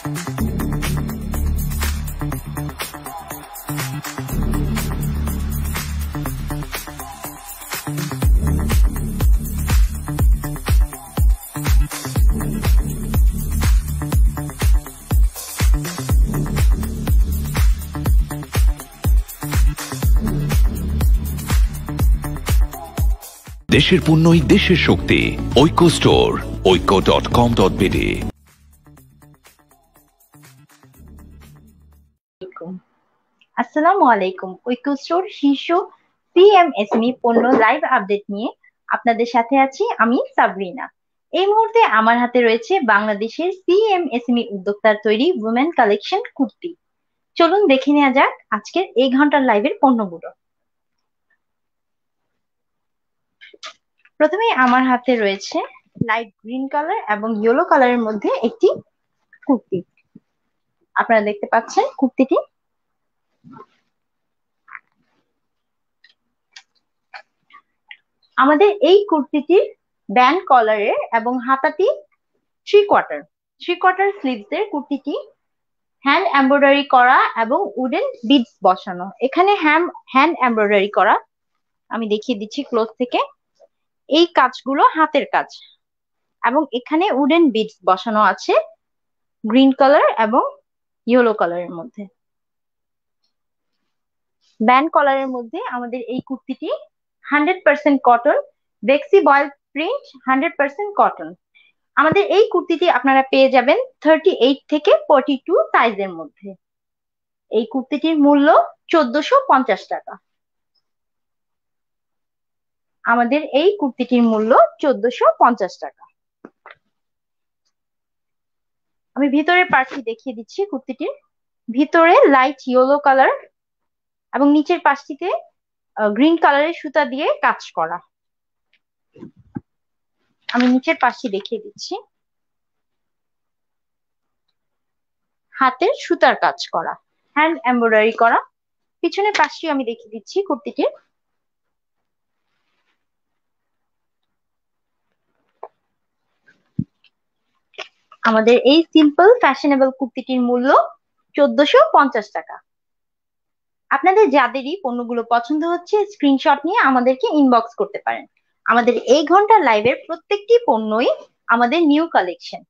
দেশের পণ্যই দেশের শক্তি। ঐক্য স্টোর, ঐক্য.com.bd। আসসালামু আলাইকুম। ঐক্য স্টোর শীর্ষ সিএমএসএমই পণ্য লাইভ আপডেট নিয়ে আপনাদের সাথে আছি আমি সাবরিনা। এই মুহূর্তে আমার হাতে রয়েছে বাংলাদেশের সিএমএসএমই উদ্যোক্তার তৈরি উমেন কালেকশন কুর্তি। চলুন দেখে নেওয়া যাক আজকের এই ঘন্টার লাইভের পণ্যগুলো। প্রথমে আমার হাতে রয়েছে লাইট গ্রিন কালার এবং ইয়েলো কালারের মধ্যে একটি কুর্তি। আপনারা দেখতে পাচ্ছেন কুর্তিটি। আমাদের এই কুর্তিটির ব্যান্ড কলারের এবং হাতাটি থ্রি কোয়ার্টার স্লিভস এর কুর্তিটি হ্যান্ড এমব্রয়ডারি করা এবং উডেন বিডস বসানো। এখানে হ্যান্ড এমব্রয়ডারি করা, আমি দেখিয়ে দিচ্ছি ক্লোজ থেকে। এই কাজগুলো হাতের কাজ এবং এখানে উডেন বিডস বসানো আছে গ্রিন কালার এবং ইয়েলো কালারের মধ্যে। ব্যান্ড কলারের মধ্যে আমাদের এই কুর্তিটি 100% কটন, বেক্সি বয়েল প্রিন্ট, 100% কটন। আমাদের এই কুর্তিটি আপনারা পেয়ে যাবেন 38 থেকে 42 সাইজের মধ্যে। এই কুর্তিটির মূল্য 1450 টাকা। আমাদের এই কুর্তিটির মূল্য 1450 টাকা। আমি ভিতরের পার্টটি দেখিয়ে দিচ্ছি কুর্তিটির। ভিতরে লাইট ইয়েলো কালার এবং নিচের পাশটিতে গ্রিন কালারের সুতা দিয়ে কাজ করা। আমি নিচের পাশটি দেখিয়ে দিচ্ছি। হাতের সুতার কাজ করা, হ্যান্ড এমব্রয়ডারি করা। পিছনের পাশটি আমি দেখিয়ে দিচ্ছি কুর্তিটির। আমাদের এই সিম্পল ফ্যাশনেবল কুর্তিটির মূল্য 1450 টাকা। আপনাদের যাদেরই পণ্যগুলো পছন্দ হচ্ছে স্ক্রিনশট নিয়ে আমাদেরকে ইনবক্স করতে পারেন। আমাদের এই ঘন্টার লাইভের প্রত্যেকটি পণ্যই আমাদের নিউ কালেকশন।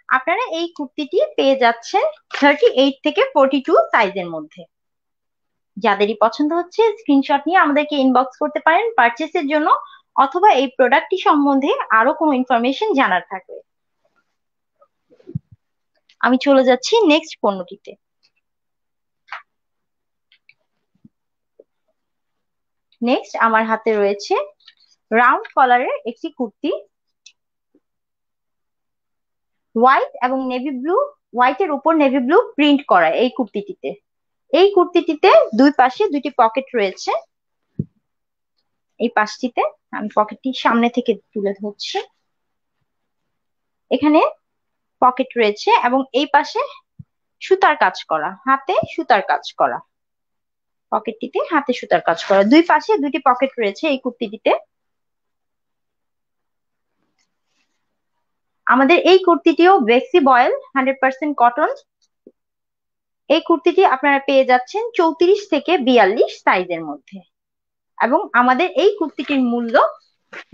আপনারা এই কুর্তিটি পেয়ে যাচ্ছেন 38 থেকে 42 সাইজের মধ্যে। যাদেরই পছন্দ হচ্ছে স্ক্রিনশট নিয়ে আমাদেরকে ইনবক্স করতে পারেন পারচেসের জন্য, অথবা এই প্রোডাক্টটি সম্বন্ধে আরো কোনো ইনফরমেশন জানার থাকবে। আমি চলে যাচ্ছি নেক্সট পণ্যটিতে। নেক্সট আমার হাতে রয়েছে রাউন্ড কলারের একটি কুর্তি, হোয়াইট এবং নেভি ব্লু, হোয়াইটের উপর নেভি ব্লু প্রিন্ট করা এই কুর্তিটিতে। এই কুর্তিটিতে দুই পাশে দুইটি পকেট রয়েছে। এই পাশটিতে আমি পকেটটি সামনে থেকে তুলে ধরছি। এখানে পকেট রয়েছে এবং এই পাশে সুতার কাজ করা, হাতে সুতার কাজ করা। পকেটটিতে হাতে সুতার কাজ করা, দুই পাশে দুইটি পকেট রয়েছে এই কুর্তিটিতে। আমাদের এই কুর্তিটিও বেক্সি বয়েল 100% কটন। এই কুর্তিটি আপনারা পেয়ে যাচ্ছেন 34 থেকে 42 সাইজের মধ্যে এবং আমাদের এই কুর্তিটির মূল্য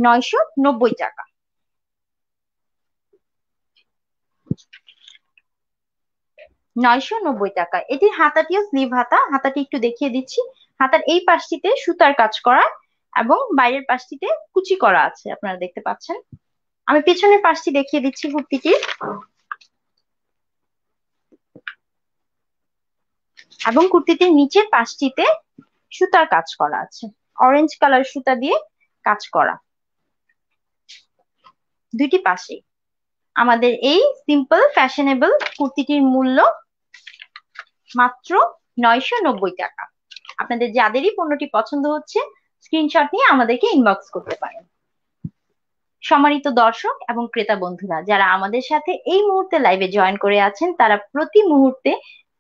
990 টাকা। এটির হাতাটিও স্লিভ হাতা। হাতাটি একটু দেখিয়ে দিচ্ছি। হাতার এই পাশটিতে সুতার কাজ করা এবং বাইরের পাশটিতে কুচি করা আছে, আপনারা দেখতে পাচ্ছেন। আমি পিছনের পাশটি দেখিয়ে দিচ্ছি কুর্তিটির। এবং কুর্তিটির নিচের পাশটিতে সুতার কাজ করা আছে, অরেঞ্জ কালার সুতা দিয়ে কাজ করা দুইটি পাশে। আমাদের এই সিম্পল ফ্যাশনেবল কুর্তিটির মূল্য মাত্র 990 টাকা। আপনাদের যাদেরই পণ্যটি পছন্দ হচ্ছে স্ক্রিনশট নিয়ে আমাদেরকে ইনবক্স করতে পারেন। সম্মানিত দর্শক এবং ক্রেতা বন্ধুরা, যারা আমাদের সাথে এই মুহূর্তে লাইভে জয়েন করে আছেন, তারা প্রতি মুহূর্তে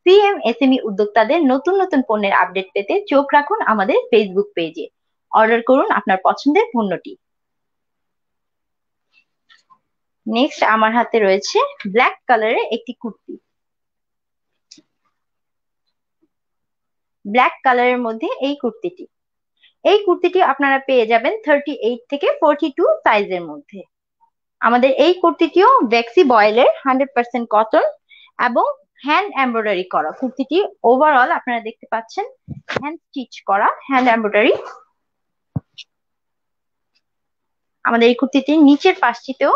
সিএমএসএমই উদ্যোক্তাদের নতুন নতুন পণ্যের আপডেট পেতে চোখ রাখুন আমাদের ফেসবুক পেজে। অর্ডার করুন আপনার পছন্দের পণ্যটি। নেক্সট আমার হাতে রয়েছে ব্ল্যাক কালারের একটি কুর্তি। ব্ল্যাক কালারের মধ্যে এই কুর্তিটি আপনারা পেয়ে যাবেন 38 থেকে 42 সাইজের মধ্যে। আমাদের এই কুর্তিটিও বেক্সি বয়েলের 100% কটন এবং হ্যান্ড এমব্রয়ডারি করা। কুর্তিটি ওভারঅল আপনারা দেখতে পাচ্ছেন হ্যান্ড স্টিচ করা, হ্যান্ড এমব্রয়ডারি। আমাদের এই কুর্তিটির নিচের পাশটিতেও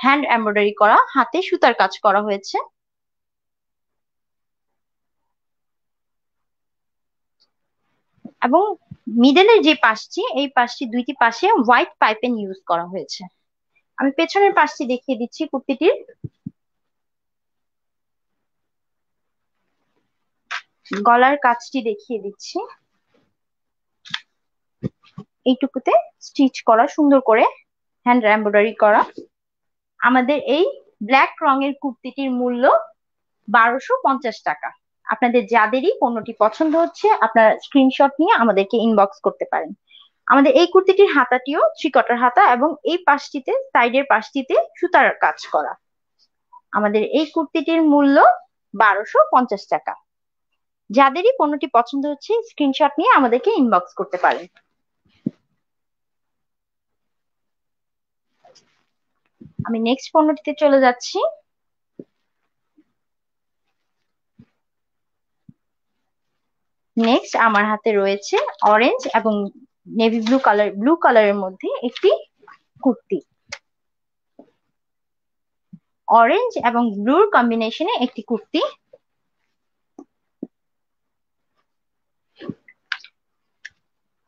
হ্যান্ড এমব্রয়ডারি করা, হাতে সুতার কাজ করা হয়েছে। এবং মিডলের যে পাশটি, এই পাশটি দুইটি পাশে হোয়াইট পাইপেন ইউজ করা হয়েছে। আমি পেছনের পাশটি দেখিয়ে দিচ্ছি কুর্তিটির। গলার কাজটি দেখিয়ে দিচ্ছি। এইটুকুতে স্টিচ করা, সুন্দর করে হ্যান্ড এমব্রয়ডারি করা। আমাদের এই ব্ল্যাক রঙের কুর্তিটির মূল্য 1250 টাকা। আপনাদের যাদেরই পণ্যটি পছন্দ হচ্ছে আপনারা স্ক্রিনশট নিয়ে আমাদেরকে ইনবক্স করতে পারেন। আমাদের এই কুর্তিটির হাতাটিও 3/4 হাতা এবং এই পাশটিতে, সাইডের পাশটিতে সুতার কাজ করা। আমাদের এই কুর্তিটির মূল্য 1250 টাকা। যাদেরই পণ্যটি পছন্দ হচ্ছে স্ক্রিনশট নিয়ে আমাদেরকে ইনবক্স করতে পারেন। আমি নেক্সট পণ্যটিতে চলে যাচ্ছি। নেক্সট আমার হাতে রয়েছে অরেঞ্জ এবং নেভি ব্লু কালারের মধ্যে একটি কুর্তি। অরেঞ্জ এবং ব্লুর কম্বিনেশনে একটি কুর্তি।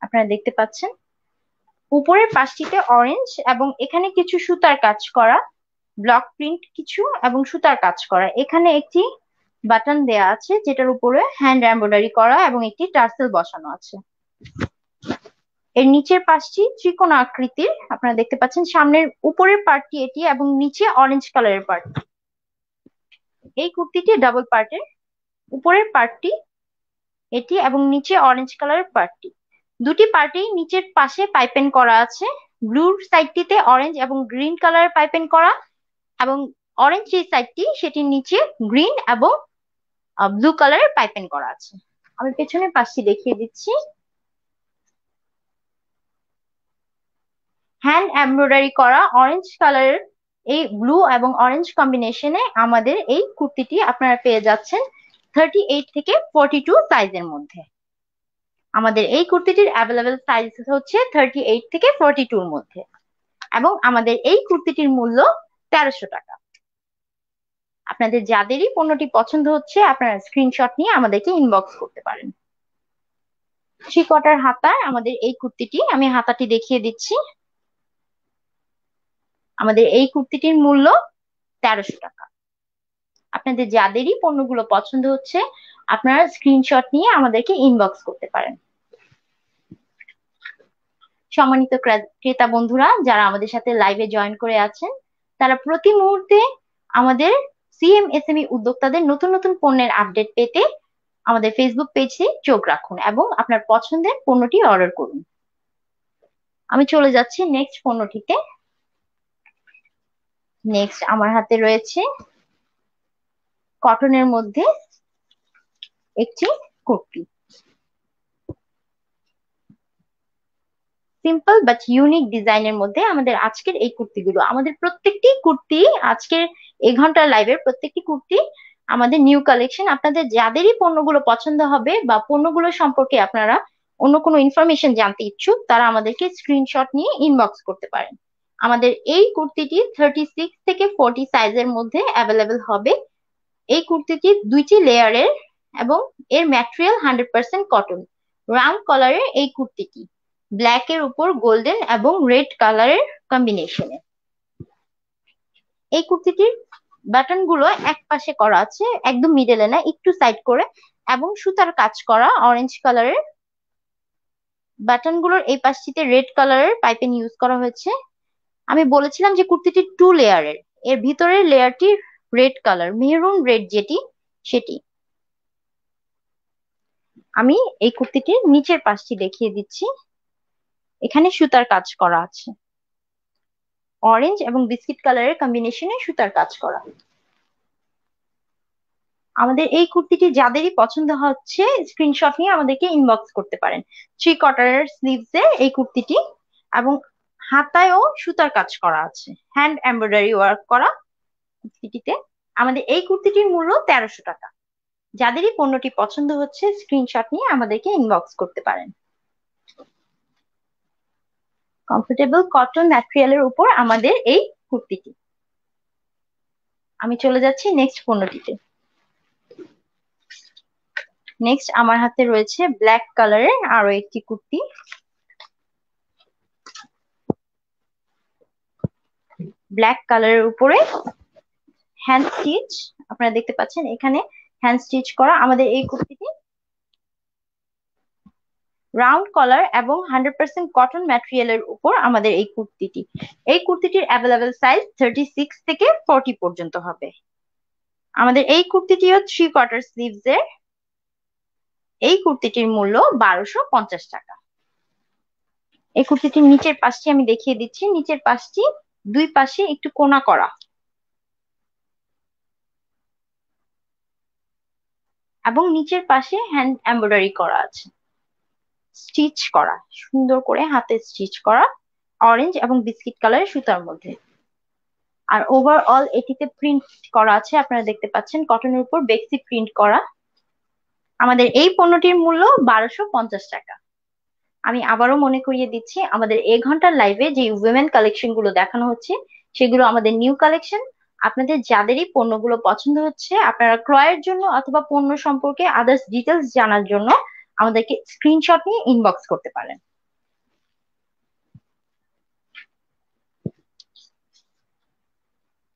আপনারা দেখতে পাচ্ছেন উপরের পাশটিতে অরেঞ্জ এবং এখানে কিছু সুতার কাজ করা, ব্লক প্রিন্ট কিছু এবং সুতার কাজ করা। এখানে একটি বাটন দেয়া আছে যেটার উপরে হ্যান্ড এমব্রয়ডারি করা এবং একটি টার্সেল বসানো আছে। এর নিচের পাশটি ত্রিকোণ আকৃতির, আপনারা দেখতে পাচ্ছেন। সামনের উপরের পার্টটি এটি এবং নিচে অরেঞ্জ কালারের পার্ট। এই কুর্তিটি ডাবল পার্টের, উপরের পার্টটি এটি এবং নিচে অরেঞ্জ কালারের পার্টটি। দুটি পার্টেই নিচের পাশে পাইপেন করা আছে। ব্লুর সাইডটিতে অরেঞ্জ এবং গ্রিন কালারের পাইপেন করা এবং অরেঞ্জ যে সাইডটি সেটির নিচে গ্রিন এবং ব্লু কালারের পাইপেন করা আছে। আমি পেছনের পাশটি দেখিয়ে দিচ্ছি। হ্যান্ড এমব্রয়ডারি করা অরেঞ্জ কালারের এই ব্লু এবং অরেঞ্জ কম্বিনেশনে আমাদের এই কুর্তিটি আপনারা পেয়ে যাচ্ছেন 38 থেকে 42 সাইজের মধ্যে। আমাদের এই কুর্তিটির অ্যাভেলেবেল সাইজ হচ্ছে 38 থেকে 42 এর মধ্যে এবং আমাদের এই কুর্তিটির মূল্য 1300 টাকা। আপনাদের যাদেরই পণ্যটি পছন্দ হচ্ছে আপনারা স্ক্রিনশট নিয়ে আমাদেরকে ইনবক্স করতে পারেন। 3/4 হাতার আমাদের এই কুর্তিটি, আমি হাতাটি দেখিয়ে দিচ্ছি। আমাদের এই কুর্তিটির মূল্য 1300 টাকা। আপনাদের যাদেরই পণ্যগুলো পছন্দ হচ্ছে আপনারা স্ক্রিনশট নিয়ে আমাদেরকে ইনবক্স করতে পারেন। সম্মানিত ক্রেতা বন্ধুরা যারা আমাদের সাথে লাইভে জয়েন করে আছেন, তারা প্রতি মুহূর্তে আমাদের সিএমএসএমই উদ্যোক্তাদের নতুন নতুন পণ্যের আপডেট পেতে আমাদের ফেসবুক পেজে চোখ রাখুন এবং আপনার পছন্দের পণ্যটি অর্ডার করুন। আমি চলে যাচ্ছি নেক্সট পণ্যটিতে। নেক্সট আমার হাতে রয়েছে কটনের মধ্যে একটি কুর্তি। সিম্পল বাট ইউনিক ডিজাইনের মধ্যে আমাদের আজকের এই কুর্তিগুলো, আমাদের প্রত্যেকটি কুর্তি আজকের এই ঘন্টার লাইভের প্রত্যেকটি কুর্তি আমাদের নিউ কালেকশন। আপনাদের যাদেরই পণ্যগুলো পছন্দ হবে বা পণ্যগুলো সম্পর্কে আপনারা অন্য কোনো ইনফরমেশন জানতে ইচ্ছুক তারা আমাদেরকে স্ক্রিনশট নিয়ে ইনবক্স করতে পারেন। আমাদের এই কুর্তিটি 36 থেকে 40 সাইজের মধ্যে অ্যাভেলেবেল হবে। এই কুর্তিটি দুইটি লেয়ারের এবং এর ম্যাটেরিয়াল 100% কটন। রাউন্ড কলারের এই কুর্তিটি ব্ল্যাক এর উপর গোল্ডেন এবং রেড কালারের কম্বিনেশনে। এই কুর্তিটির বাটন গুলো এক পাশে করা আছে, একদম মিডলে না, একটু সাইড করে, এবং সুতার কাজ করা অরেঞ্জ কালারের। বাটন গুলোর এই পাশটিতে রেড কালারের পাইপিং ইউজ করা হয়েছে। আমি বলেছিলাম যে কুর্তিটি 2 লেয়ারের, এর ভিতরের লেয়ারটি রেড কালার, মেরুন রেড যেটি সেটি। আমি এই কুর্তিটির নিচের পাশটি দেখিয়ে দিচ্ছি। এখানে সুতার কাজ করা আছে। অরেঞ্জ এবং বিস্কিট কালারের কম্বিনেশনে সুতার কাজ করা। আমাদের এই কুর্তিটি যাদেরই পছন্দ হচ্ছে স্ক্রিনশট নিয়ে আমাদেরকে ইনবক্স করতে পারেন। 3/4 স্লিভস এর এই কুর্তিটি, এবং হাতায়ও সুতার কাজ করা আছে, হ্যান্ড এমব্রয়ডারি ওয়ার্ক করা কুর্তিটিতে। আমাদের এই কুর্তিটির মূল্য 1300 টাকা। যাদেরই পণ্যটি পছন্দ হচ্ছে স্ক্রিনশট নিয়ে আমাদেরকে ইনবক্স করতে পারেন। কমফোর্টেবল কটন ম্যাটেরিয়ালের উপর আমাদের এই কুর্তিটি। আমি চলে যাচ্ছি নেক্সট পণ্যটিতে। নেক্সট আমার হাতে রয়েছে ব্ল্যাক কালারের আরো একটি কুর্তি। ব্ল্যাক কালারের উপরে হ্যান্ড স্টিচ, আপনারা দেখতে পাচ্ছেন এখানে হ্যান্ড স্টিচ করা। আমাদের এই কুর্তিটি রাউন্ড কলার এবং 100% কটন ম্যাটেরিয়ালের উপর আমাদের এই কুর্তিটি। এই কুর্তিটির অ্যাভেলেবেল সাইজ 36 থেকে 40 পর্যন্ত হবে। আমাদের এই কুর্তিটিও 3/4 স্লিভস এর। এই কুর্তিটির মূল্য 1250 টাকা। এই কুর্তিটির নিচের পাশটি আমি দেখিয়ে দিচ্ছি। নিচের পাশটি দুই পাশে একটু কোনা করা, এবং নিচের পাশে হ্যান্ড এমব্রয়ডারি করা আছে, স্টিচ করা, সুন্দর করে হাতে স্টিচ করা, অরেঞ্জ এবং বিস্কিট কালারের সুতার মধ্যে। আর ওভারঅল এটিতে প্রিন্ট করা আছে, আপনারা দেখতে পাচ্ছেন কটনের উপর বেক্সি প্রিন্ট করা। আমাদের এই পণ্যটির মূল্য 1250 টাকা। আমি আবারও মনে করিয়ে দিচ্ছি, আমাদের এই ঘন্টার লাইভে যে উইমেন কালেকশন গুলো দেখানো হচ্ছে সেগুলো আমাদের নিউ কালেকশন। আপনাদের যাদেরই পণ্যগুলো পছন্দ হচ্ছে, আপনারা ক্রয়ের জন্য অথবা পণ্য সম্পর্কে আদার্স ডিটেলস জানার জন্য আমাদেরকে স্ক্রিনশট নিয়ে ইনবক্স করতে পারেন।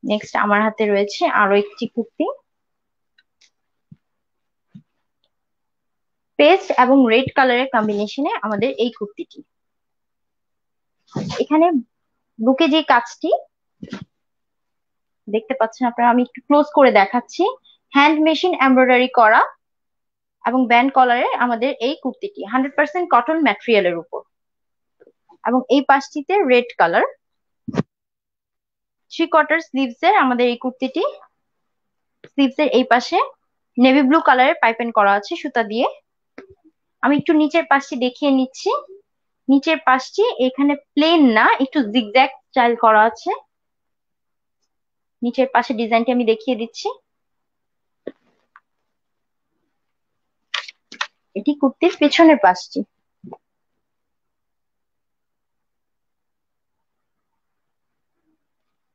নেক্সট আমার হাতে রয়েছে আরো একটি কুর্তি। পেস্ট এবং রেড কালারের কম্বিনেশনে আমাদের এই কুর্তিটি। এখানে বুকে যে কাজটি দেখতে পাচ্ছেন আপনারা, আমি একটু ক্লোজ করে দেখাচ্ছি। হ্যান্ড মেশিন এমব্রয়ডারি করা এবং ব্যান্ড কলারের আমাদের এই কুর্তিটি 100% কটন ম্যাটেরিয়ালের উপর, এবং এই পাশটিতে রেড কালার। 3/4 স্লিভস এর আমাদের এই কুর্তিটি। স্লিভস এর এই পাশে নেভি ব্লু কালারের পাইপিং করা আছে সুতা দিয়ে। আমি একটু নিচের পাশটি দেখিয়ে নিচ্ছি। নিচের পাশটি এখানে প্লেন না, একটু জিগজ্যাগ স্টাইল করা আছে। নিচের পাশে ডিজাইনটি আমি দেখিয়ে দিচ্ছি। এটি কুর্তির পেছনের পাশটি।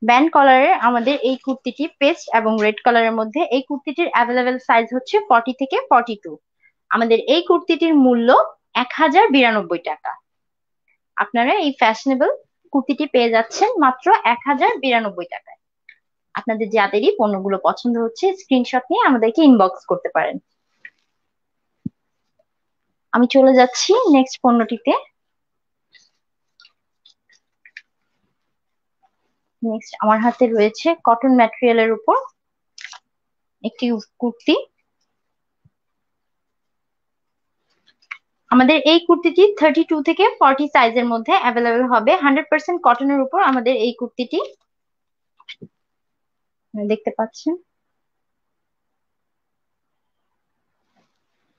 ব্যান্ড কলারের আমাদের এই কুর্তিটি পেস্ট এবং রেড কালারের মধ্যে। এই কুর্তিটির অ্যাভেলেবেল সাইজ হচ্ছে 40 থেকে 42। আমাদের এই কুর্তিটির মূল্য 1092 টাকা। আপনারা এই ফ্যাশনেবল কুর্তিটি পেয়ে যাচ্ছেন মাত্র 1092 টাকায়। আপনাদের যাদেরই পণ্যগুলো পছন্দ হচ্ছে স্ক্রিনশট নিয়ে আমাদেরকে ইনবক্স করতে পারেন। আমি চলে যাচ্ছি নেক্সট পণ্যটিতে। নেক্সট আমার হাতে রয়েছে কটন ম্যাটেরিয়ালের উপর একটি কুর্তি। আমাদের এই কুর্তিটি 32 থেকে 40 সাইজের মধ্যে অ্যাভেলেবেল হবে। 100% কটনের উপর আমাদের এই কুর্তিটি দেখতে পাচ্ছেন।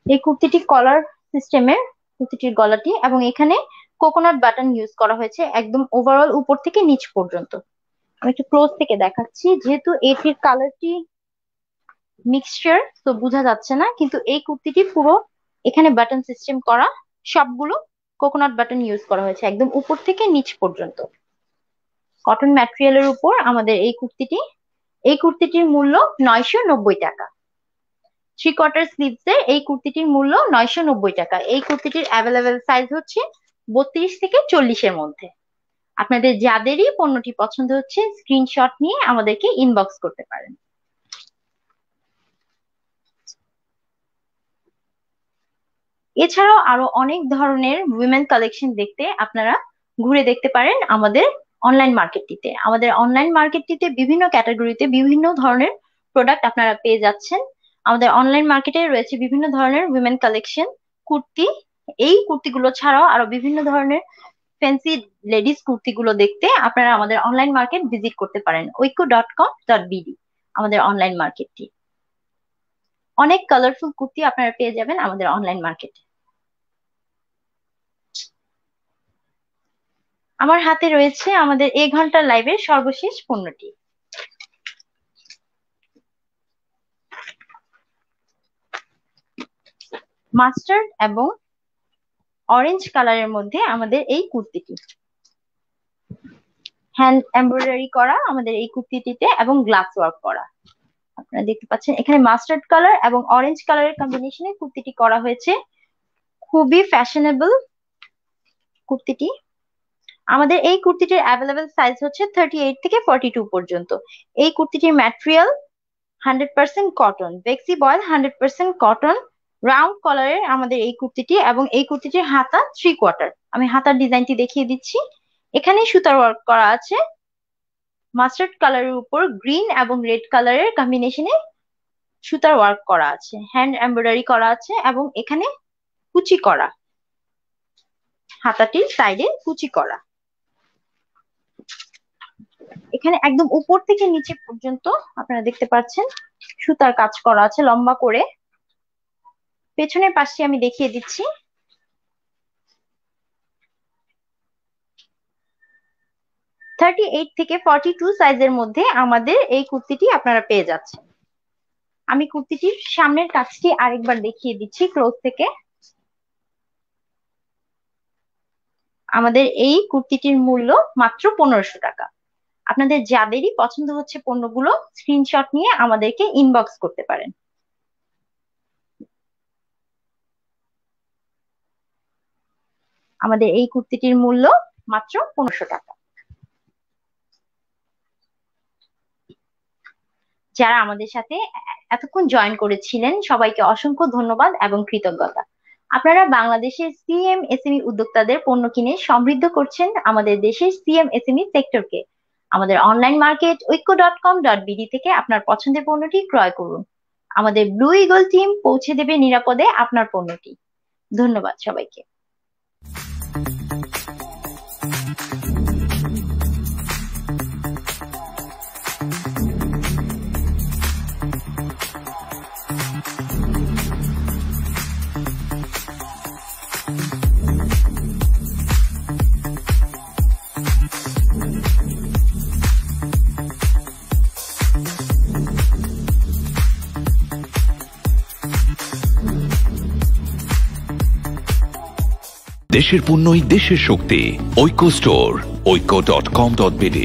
এই কুর্তিটি কলার সিস্টেমের, কুর্তিটির গলাটি, এবং এখানে কোকোনাট বাটন ইউজ করা হয়েছে একদম ওভারঅল উপর থেকে নিচ পর্যন্ত। আমি একটু ক্লোজ থেকে দেখাচ্ছি, যেহেতু এটির কালারটি মিক্সচার তো বোঝা যাচ্ছে না, কিন্তু এই কুর্তিটি পুরো এখানে বাটন সিস্টেম করা, সবগুলো কোকোনাট বাটন ইউজ করা হয়েছে একদম উপর থেকে নিচ পর্যন্ত। কটন ম্যাটেরিয়ালের উপর আমাদের এই কুর্তিটি। এই কুর্তিটির মূল্য 990 টাকা। 3/4 স্লিভস এর এই কুর্তিটির মূল্য 990 টাকা। এই কুর্তিটির অ্যাভেলেবেল সাইজ হচ্ছে 32 থেকে 40 এর মধ্যে। আপনাদের যাদেরই পণ্যটি পছন্দ হচ্ছে স্ক্রিনশট নিয়ে আমাদেরকে ইনবক্স করতে পারেন। এছাড়াও আরো অনেক ধরনের উইমেন কালেকশন দেখতে আপনারা ঘুরে দেখতে পারেন আমাদের অনলাইন মার্কেটটিতে। আমাদের অনলাইন মার্কেটটিতে বিভিন্ন ক্যাটাগরিতে বিভিন্ন ধরনের প্রোডাক্ট আপনারা পেয়ে যাচ্ছেন। আমাদের অনলাইন মার্কেটে রয়েছে বিভিন্ন ধরনের উইমেন কালেকশন, কুর্তি। এই কুর্তিগুলো ছাড়াও আরো বিভিন্ন ধরনের ফ্যান্সি লেডিস কুর্তিগুলো দেখতে আপনারা আমাদের অনলাইন মার্কেট ভিজিট করতে পারেন, oiko.com.bd আমাদের অনলাইন মার্কেটটি। অনেক কালারফুল কুর্তি আপনারা পেয়ে যাবেন আমাদের অনলাইন মার্কেটে। আমার হাতে রয়েছে আমাদের এই ঘন্টার লাইভের সর্বশেষ পণ্যটি। মাস্টার্ড এবং অরেঞ্জ কালারের মধ্যে আমাদের এই কুর্তিটি, হ্যান্ড এমব্রয়ডারি করা আমাদের এই কুর্তিটিতে এবং গ্লাস ওয়ার্ক করা। আপনারা দেখতে পাচ্ছেন এখানে মাস্টার্ড কালার এবং অরেঞ্জ কালারের কম্বিনেশনে কুর্তিটি করা হয়েছে। খুবই ফ্যাশনেবল কুর্তিটি। আমাদের এই কুর্তিটির অ্যাভেলেবেল সাইজ হচ্ছে 38 থেকে 42 পর্যন্ত। এই কুর্তিটির ম্যাটেরিয়াল 100% কটন, বেক্সি বয়েল 100% কটন, রাউন্ড কলারের আমাদের এই কুর্তিটি এবং এই কুর্তিটির হাতা 3/4। আমি হাতার ডিজাইনটি দেখিয়ে দিচ্ছি। এখানে সুতার ওয়ার্ক করা আছে, মাস্টার্ড কালারের উপর গ্রিন এবং রেড কালারের কম্বিনেশনে সুতার ওয়ার্ক করা আছে, হ্যান্ড এমব্রয়ডারি করা আছে এবং এখানে কুচি করা, হাতাটির সাইডে কুচি করা। এখানে একদম উপর থেকে নিচে পর্যন্ত আপনারা দেখতে পাচ্ছেন সুতার কাজ করা আছে লম্বা করে। পেছনের পাশে আমি দেখিয়ে দিচ্ছি। থার্টি 38 থেকে 42 সাইজের মধ্যে আমাদের এই কুর্তিটি আপনারা পেয়ে যাচ্ছেন। আমি কুর্তিটির সামনের কাজটি আরেকবার দেখিয়ে দিচ্ছি ক্লোজ থেকে। আমাদের এই কুর্তিটির মূল্য মাত্র 1500 টাকা। আপনাদের যাদেরই পছন্দ হচ্ছে পণ্যগুলো স্ক্রিনশট নিয়ে আমাদেরকে ইনবক্স করতে পারেন। আমাদের এই কুর্তিটির মূল্য মাত্র 1500 টাকা। যারা আমাদের সাথে এতক্ষণ জয়েন করেছিলেন সবাইকে অসংখ্য ধন্যবাদ এবং কৃতজ্ঞতা। আপনারা বাংলাদেশের সিএমএসএমই উদ্যোক্তাদের পণ্য কিনে সমৃদ্ধ করছেন আমাদের দেশের সিএমএসএমই সেক্টরকে। আমাদের অনলাইন মার্কেট oiko.com.bd থেকে আপনার পছন্দের পণ্যটি ক্রয় করুন। আমাদের ব্লু ইগল টিম পৌঁছে দেবে নিরাপদে আপনার পণ্যটি। ধন্যবাদ সবাইকে। দেশের পণ্যই দেশের শক্তি। ঐক্য স্টোর, oiko.com.bd।